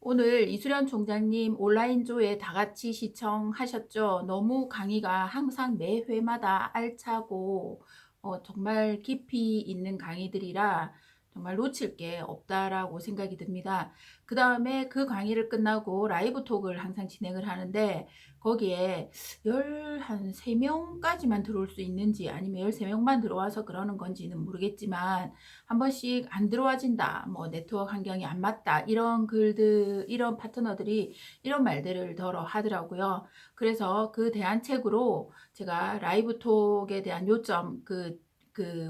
오늘 이수련 총장님 온라인조회 다 같이 시청하셨죠? 너무 강의가 항상 매 회마다 알차고 정말 깊이 있는 강의들이라 정말 놓칠 게 없다라고 생각이 듭니다. 그 다음에 그 강의를 끝나고 라이브 톡을 항상 진행을 하는데 거기에 한 3명까지만 들어올 수 있는지 아니면 13명만 들어와서 그러는 건지는 모르겠지만 한 번씩 안 들어와진다, 뭐 네트워크 환경이 안 맞다, 이런 글들, 이런 파트너들이 이런 말들을 더러 하더라고요. 그래서 그 대안책으로 제가 라이브 톡에 대한 요점,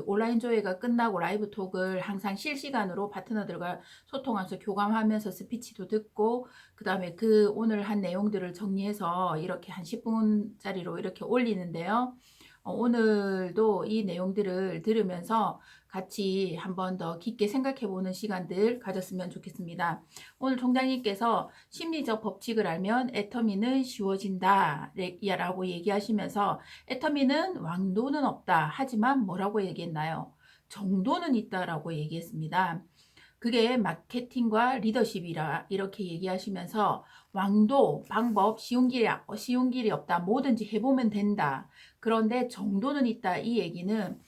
온라인 조회가 끝나고 라이브 톡을 항상 실시간으로 파트너들과 소통하면서 교감하면서 스피치도 듣고, 그 다음에 그 오늘 한 내용들을 정리해서 이렇게 한 10분짜리로 이렇게 올리는데요. 오늘도 이 내용들을 들으면서 같이 한 번 더 깊게 생각해 보는 시간들 가졌으면 좋겠습니다. 오늘 총장님께서 심리적 법칙을 알면 애터미는 쉬워진다 라고 얘기하시면서 애터미는 왕도는 없다. 하지만 뭐라고 얘기했나요? 정도는 있다라고 얘기했습니다. 그게 마케팅과 리더십이라 이렇게 얘기하시면서 왕도, 방법, 쉬운 길이 없다. 뭐든지 해보면 된다. 그런데 정도는 있다. 이 얘기는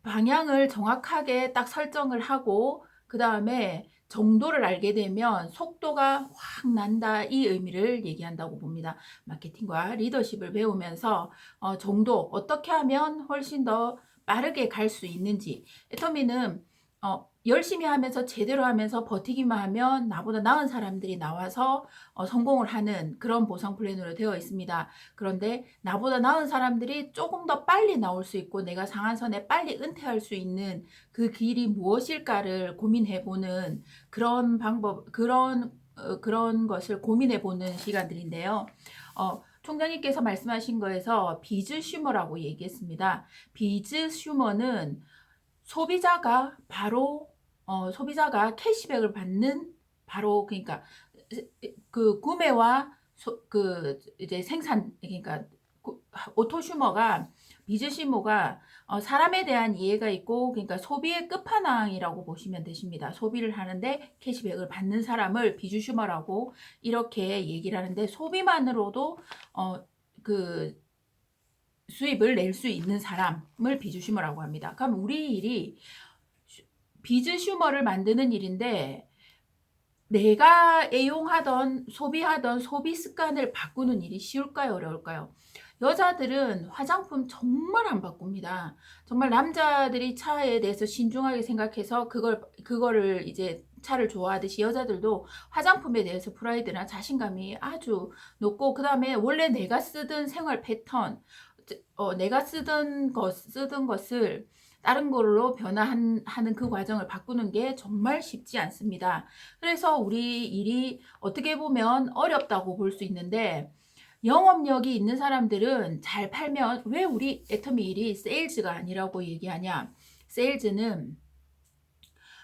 방향을 정확하게 딱 설정을 하고 그 다음에 정도를 알게 되면 속도가 확 난다, 이 의미를 얘기한다고 봅니다. 마케팅과 리더십을 배우면서 정도, 어떻게 하면 훨씬 더 빠르게 갈 수 있는지. 애터미는 열심히 하면서 제대로 하면서 버티기만 하면 나보다 나은 사람들이 나와서 성공을 하는 그런 보상 플랜으로 되어 있습니다. 그런데 나보다 나은 사람들이 조금 더 빨리 나올 수 있고 내가 상한선에 빨리 은퇴할 수 있는 그 길이 무엇일까를 고민해보는 그런 방법, 그런 것을 고민해보는 시간들인데요. 총장님께서 말씀하신 거에서 비즈 슈머라고 얘기했습니다. 비즈 슈머는 소비자가 캐시백을 받는, 바로 그러니까 그 구매와 이제 생산, 그러니까 오토슈머가, 비즈슈머가 사람에 대한 이해가 있고, 그러니까 소비의 끝판왕이라고 보시면 되십니다. 소비를 하는데 캐시백을 받는 사람을 비즈슈머라고 이렇게 얘기를 하는데, 소비만으로도 그 수입을 낼 수 있는 사람을 비즈슈머라고 합니다. 그럼 우리 일이 비즈슈머를 만드는 일인데, 내가 애용하던 소비하던 소비 습관을 바꾸는 일이 쉬울까요, 어려울까요? 여자들은 화장품 정말 안 바꿉니다. 정말 남자들이 차에 대해서 신중하게 생각해서 그거를 이제 차를 좋아하듯이 여자들도 화장품에 대해서 프라이드나 자신감이 아주 높고, 그 다음에 원래 내가 쓰던 생활 패턴, 내가 쓰던 것을 다른 걸로 변화하는 그 과정을 바꾸는 게 정말 쉽지 않습니다. 그래서 우리 일이 어떻게 보면 어렵다고 볼 수 있는데, 영업력이 있는 사람들은 잘 팔면, 왜 우리 애터미 일이 세일즈가 아니라고 얘기하냐? 세일즈는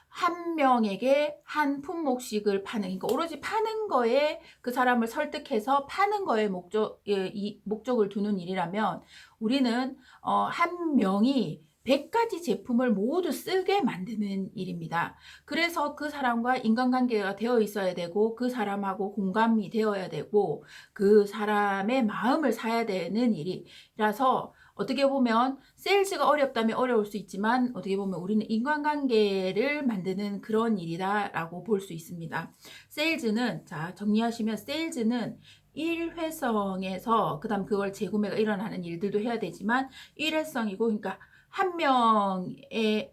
한 명에게 한 품목씩을 파는, 그러니까 오로지 파는 거에 그 사람을 설득해서 파는 거에 목적을 두는 일이라면, 우리는 한 명이 100가지 제품을 모두 쓰게 만드는 일입니다. 그래서 그 사람과 인간관계가 되어 있어야 되고, 그 사람하고 공감이 되어야 되고, 그 사람의 마음을 사야 되는 일이라서, 어떻게 보면 세일즈가 어렵다면 어려울 수 있지만, 어떻게 보면 우리는 인간관계를 만드는 그런 일이다라고 볼 수 있습니다. 세일즈는, 자, 정리하시면, 세일즈는 일회성에서, 그 다음 그걸 재구매가 일어나는 일들도 해야 되지만, 일회성이고, 그러니까 한 명에게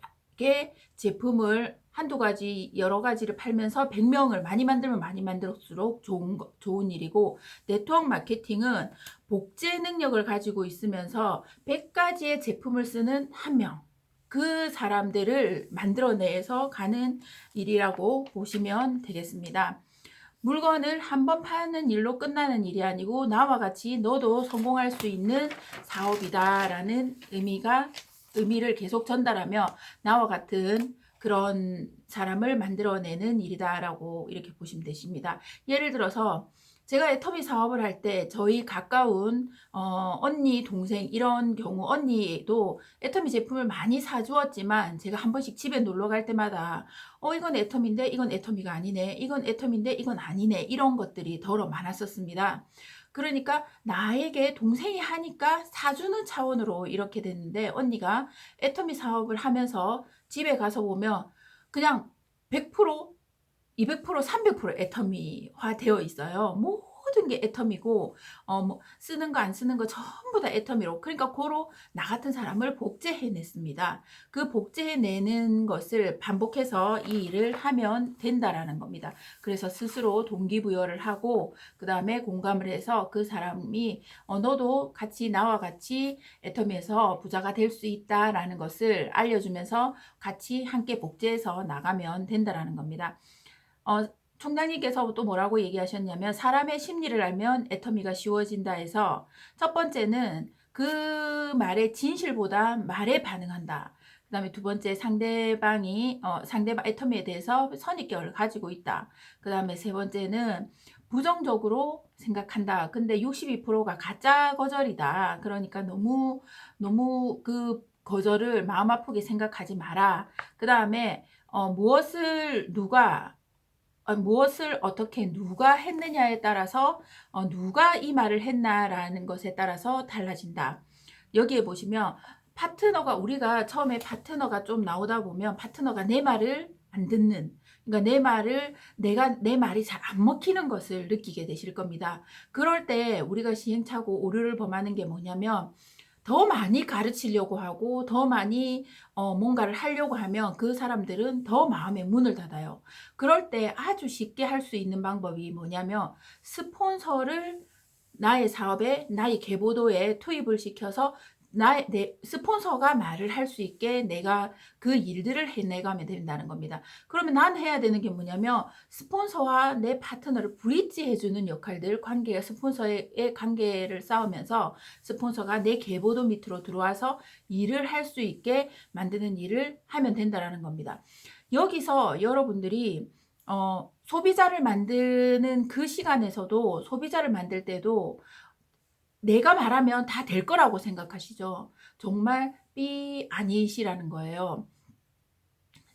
제품을 한두 가지, 여러 가지를 팔면서 100명을 많이 만들면 많이 만들수록 좋은 일이고, 네트워크 마케팅은 복제 능력을 가지고 있으면서 100가지의 제품을 쓰는 한 명, 그 사람들을 만들어내서 가는 일이라고 보시면 되겠습니다. 물건을 한번 파는 일로 끝나는 일이 아니고, 나와 같이 너도 성공할 수 있는 사업이다라는 의미를 계속 전달하며, 나와 같은 그런 사람을 만들어내는 일이다라고 이렇게 보시면 되십니다. 예를 들어서 제가 애터미 사업을 할 때 저희 가까운 언니, 동생 이런 경우 언니도 애터미 제품을 많이 사주었지만 제가 한 번씩 집에 놀러 갈 때마다 이건 애터미인데 이건 애터미가 아니네, 이건 애터미인데 이건 아니네, 이런 것들이 더러 많았었습니다. 그러니까 나에게 동생이 하니까 사주는 차원으로 이렇게 됐는데, 언니가 애터미 사업을 하면서 집에 가서 보면 그냥 100%, 200%, 300% 애터미화 되어 있어요. 모든 게 애터미고 뭐 쓰는 거 안 쓰는 거 전부 다 애터미로. 그러니까 고로 나 같은 사람을 복제해냈습니다. 그 복제해내는 것을 반복해서 이 일을 하면 된다라는 겁니다. 그래서 스스로 동기부여를 하고 그 다음에 공감을 해서 그 사람이 너도 같이 나와 같이 애터미에서 부자가 될 수 있다라는 것을 알려주면서 같이 함께 복제해서 나가면 된다라는 겁니다. 총장님께서 또 뭐라고 얘기하셨냐면, 사람의 심리를 알면 애터미가 쉬워진다 해서, 첫 번째는 그 말의 진실보다 말에 반응한다. 그 다음에 두 번째, 상대방이 상대방 애터미에 대해서 선입견을 가지고 있다. 그 다음에 세 번째는 부정적으로 생각한다. 근데 62%가 가짜 거절이다. 그러니까 너무 그 거절을 마음 아프게 생각하지 마라. 그 다음에 무엇을 어떻게 누가 했느냐에 따라서 누가 이 말을 했나라는 것에 따라서 달라진다. 여기에 보시면 우리가 처음에 파트너가 좀 나오다 보면 파트너가 내 말을 안 듣는, 그러니까 내 말이 잘 안 먹히는 것을 느끼게 되실 겁니다. 그럴 때 우리가 시행착오 오류를 범하는 게 뭐냐면, 더 많이 가르치려고 하고 더 많이 뭔가를 하려고 하면 그 사람들은 더 마음의 문을 닫아요. 그럴 때 아주 쉽게 할 수 있는 방법이 뭐냐면, 스폰서를 나의 사업에, 나의 계보도에 투입을 시켜서 내 스폰서가 말을 할 수 있게 내가 그 일들을 해내가면 된다는 겁니다. 그러면 난 해야 되는 게 뭐냐면, 스폰서와 내 파트너를 브릿지해주는 역할들, 스폰서의 관계를 쌓으면서 스폰서가 내 계보도 밑으로 들어와서 일을 할 수 있게 만드는 일을 하면 된다는 겁니다. 여기서 여러분들이 소비자를 만드는 그 시간에서도, 소비자를 만들 때도 내가 말하면 다 될 거라고 생각하시죠? 정말 아니시라는 거예요.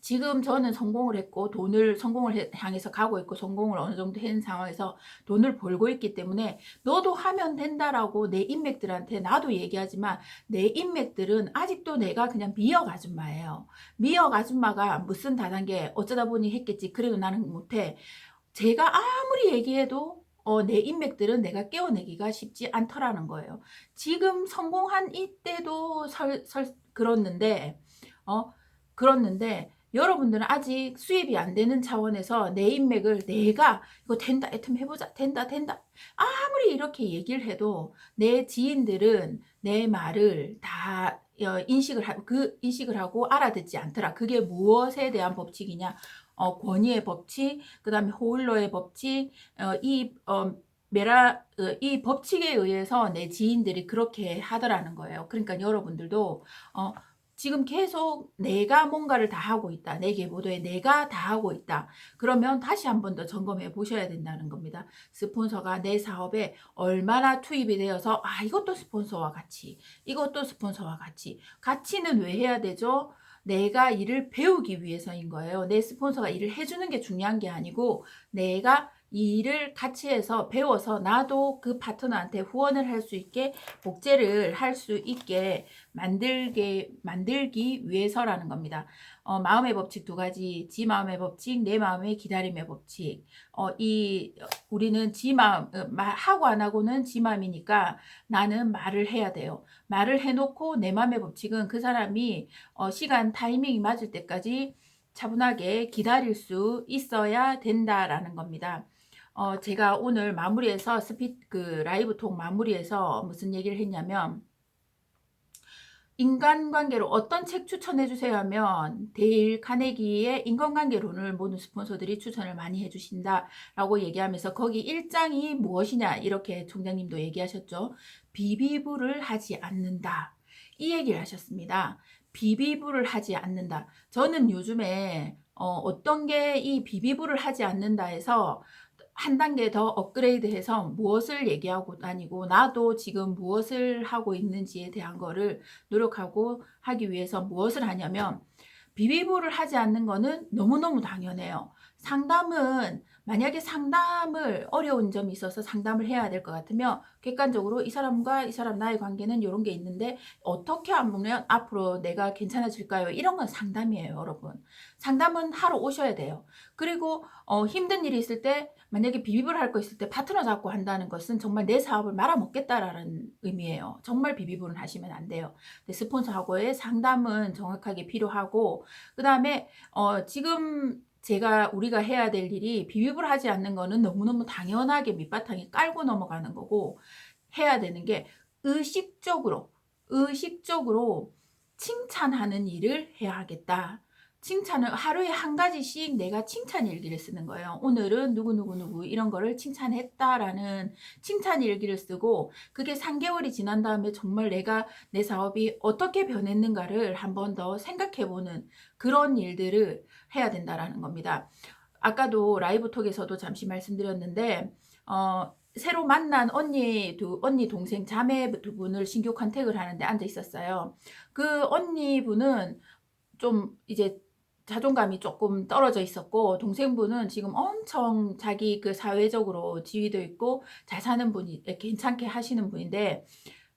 지금 저는 성공을 했고 성공을 향해서 가고 있고 성공을 어느 정도 한 상황에서 돈을 벌고 있기 때문에 너도 하면 된다라고 내 인맥들한테 나도 얘기하지만, 내 인맥들은 아직도 내가 그냥 미역 아줌마예요. 미역 아줌마가 무슨 다단계 어쩌다 보니 했겠지, 그래도 나는 못해. 제가 아무리 얘기해도 내 인맥들은 내가 깨워내기가 쉽지 않더라는 거예요. 지금 성공한 이때도 그렇는데 여러분들은 아직 수입이 안 되는 차원에서 내 인맥을 내가 이거 된다, 애텀 해보자, 된다 아무리 이렇게 얘기를 해도 내 지인들은 내 말을 다 인식을 하고 알아듣지 않더라. 그게 무엇에 대한 법칙이냐? 권위의 법칙, 그 다음에 호일러의 법칙, 이 법칙에 의해서 내 지인들이 그렇게 하더라는 거예요. 그러니까 여러분들도 지금 계속 내가 뭔가를 다 하고 있다, 내 계보도에 내가 다 하고 있다, 그러면 다시 한 번 더 점검해 보셔야 된다는 겁니다. 스폰서가 내 사업에 얼마나 투입이 되어서 이것도 스폰서와 같이, 이것도 스폰서와 같이는 왜 해야 되죠? 내가 일을 배우기 위해서인 거예요. 내 스폰서가 일을 해주는 게 중요한 게 아니고, 내가 이 일을 같이 해서 배워서 나도 그 파트너한테 후원을 할 수 있게, 복제를 할 수 있게 만들기 위해서라는 겁니다. 마음의 법칙 두 가지, 지 마음의 법칙, 내 마음의 기다림의 법칙. 우리는 지 마음, 하고 안 하고는 지 마음이니까 나는 말을 해야 돼요. 말을 해놓고 내 마음의 법칙은 그 사람이 시간 타이밍이 맞을 때까지 차분하게 기다릴 수 있어야 된다라는 겁니다. 제가 오늘 마무리해서 라이브 톡 마무리해서 무슨 얘기를 했냐면, 인간관계로 어떤 책 추천해 주세요 하면 데일 카네기의 인간관계론을 모든 스폰서들이 추천을 많이 해주신다라고 얘기하면서, 거기 1장이 무엇이냐 이렇게 총장님도 얘기하셨죠. 비비부를 하지 않는다, 이 얘기를 하셨습니다. 비비부를 하지 않는다. 저는 요즘에 어떤 게 이 비비브를 하지 않는다 해서 한 단계 더 업그레이드해서 무엇을 얘기하고 다니고 나도 지금 무엇을 하고 있는지에 대한 거를 노력하고 하기 위해서 무엇을 하냐면 비비브를 하지 않는 거는 너무너무 당연해요. 상담은 만약에 상담을 어려운 점이 있어서 상담을 해야 될 것 같으면 객관적으로 이 사람과 이 사람 나의 관계는 이런 게 있는데 어떻게 하면 앞으로 내가 괜찮아질까요? 이런 건 상담이에요, 여러분. 상담은 하러 오셔야 돼요. 그리고 힘든 일이 있을 때 만약에 비비브를 할 거 있을 때 파트너 잡고 한다는 것은 정말 내 사업을 말아먹겠다라는 의미예요. 정말 비비브를 하시면 안 돼요. 스폰서하고의 상담은 정확하게 필요하고 그다음에 지금 우리가 해야 될 일이 비비브를 하지 않는 거는 너무너무 당연하게 밑바탕에 깔고 넘어가는 거고 해야 되는 게 의식적으로 칭찬하는 일을 해야 하겠다. 칭찬을 하루에 한 가지씩 내가 칭찬 일기를 쓰는 거예요. 오늘은 누구누구누구 이런 거를 칭찬했다라는 칭찬 일기를 쓰고 그게 3개월이 지난 다음에 정말 내가 내 사업이 어떻게 변했는가를 한 번 더 생각해보는 그런 일들을 해야 된다라는 겁니다. 아까도 라이브 톡에서도 잠시 말씀드렸는데 새로 만난 언니 동생 자매 두 분을 신규 컨택을 하는데 앉아 있었어요. 그 언니분은 좀 이제 자존감이 조금 떨어져 있었고 동생분은 지금 엄청 자기 그 사회적으로 지위도 있고 잘 사는 분이 괜찮게 하시는 분인데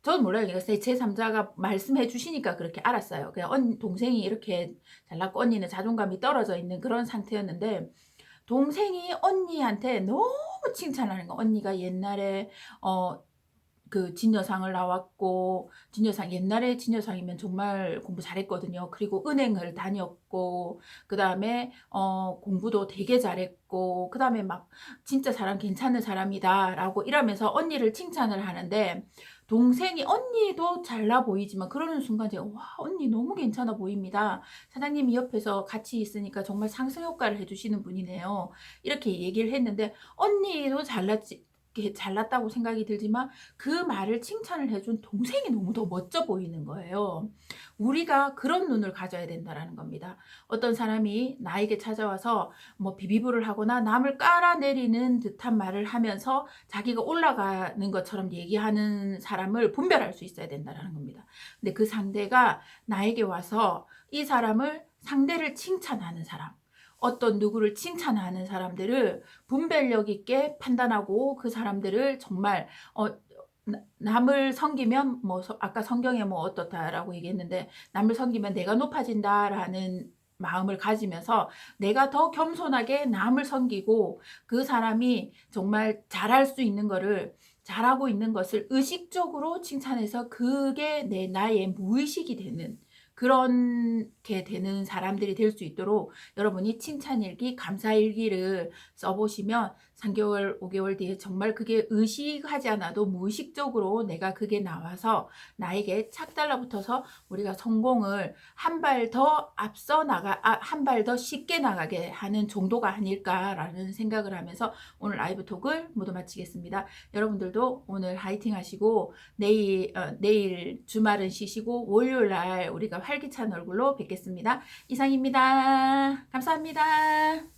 저는 몰라요. 제3자가 말씀해 주시니까 그렇게 알았어요. 그냥 동생이 이렇게 잘났고 언니는 자존감이 떨어져 있는 그런 상태였는데 동생이 언니한테 너무 칭찬하는 거. 언니가 옛날에 진여상을 나왔고 옛날에 진여상이면 정말 공부 잘했거든요. 그리고 은행을 다녔고 그다음에 공부도 되게 잘했고 그다음에 막 진짜 사람 괜찮은 사람이다라고 이러면서 언니를 칭찬을 하는데 동생이 언니도 잘나 보이지만 그러는 순간 제가 와 언니 너무 괜찮아 보입니다. 사장님이 옆에서 같이 있으니까 정말 상승 효과를 해주시는 분이네요. 이렇게 얘기를 했는데 언니도 잘났다고 생각이 들지만 그 말을 칭찬을 해준 동생이 너무 더 멋져 보이는 거예요. 우리가 그런 눈을 가져야 된다라는 겁니다. 어떤 사람이 나에게 찾아와서 뭐 비비브를 하거나 남을 깔아내리는 듯한 말을 하면서 자기가 올라가는 것처럼 얘기하는 사람을 분별할 수 있어야 된다라는 겁니다. 근데 그 상대가 나에게 와서 이 상대를 칭찬하는 사람, 어떤 누구를 칭찬하는 사람들을 분별력 있게 판단하고 그 사람들을 정말 남을 섬기면 뭐 아까 성경에 뭐 어떻다라고 얘기했는데 남을 섬기면 내가 높아진다라는 마음을 가지면서 내가 더 겸손하게 남을 섬기고 그 사람이 정말 잘할 수 있는 거를 잘하고 있는 것을 의식적으로 칭찬해서 그게 나의 무의식이 되는 그렇게 되는 사람들이 될 수 있도록 여러분이 칭찬일기, 감사일기를 써보시면 3개월, 5개월 뒤에 정말 그게 의식하지 않아도 무의식적으로 내가 그게 나와서 나에게 착 달라붙어서 우리가 성공을 한 발 더 한 발 더 쉽게 나가게 하는 정도가 아닐까라는 생각을 하면서 오늘 라이브 톡을 모두 마치겠습니다. 여러분들도 오늘 화이팅 하시고 내일 주말은 쉬시고 월요일 날 우리가 활기찬 얼굴로 뵙겠습니다. 이상입니다. 감사합니다.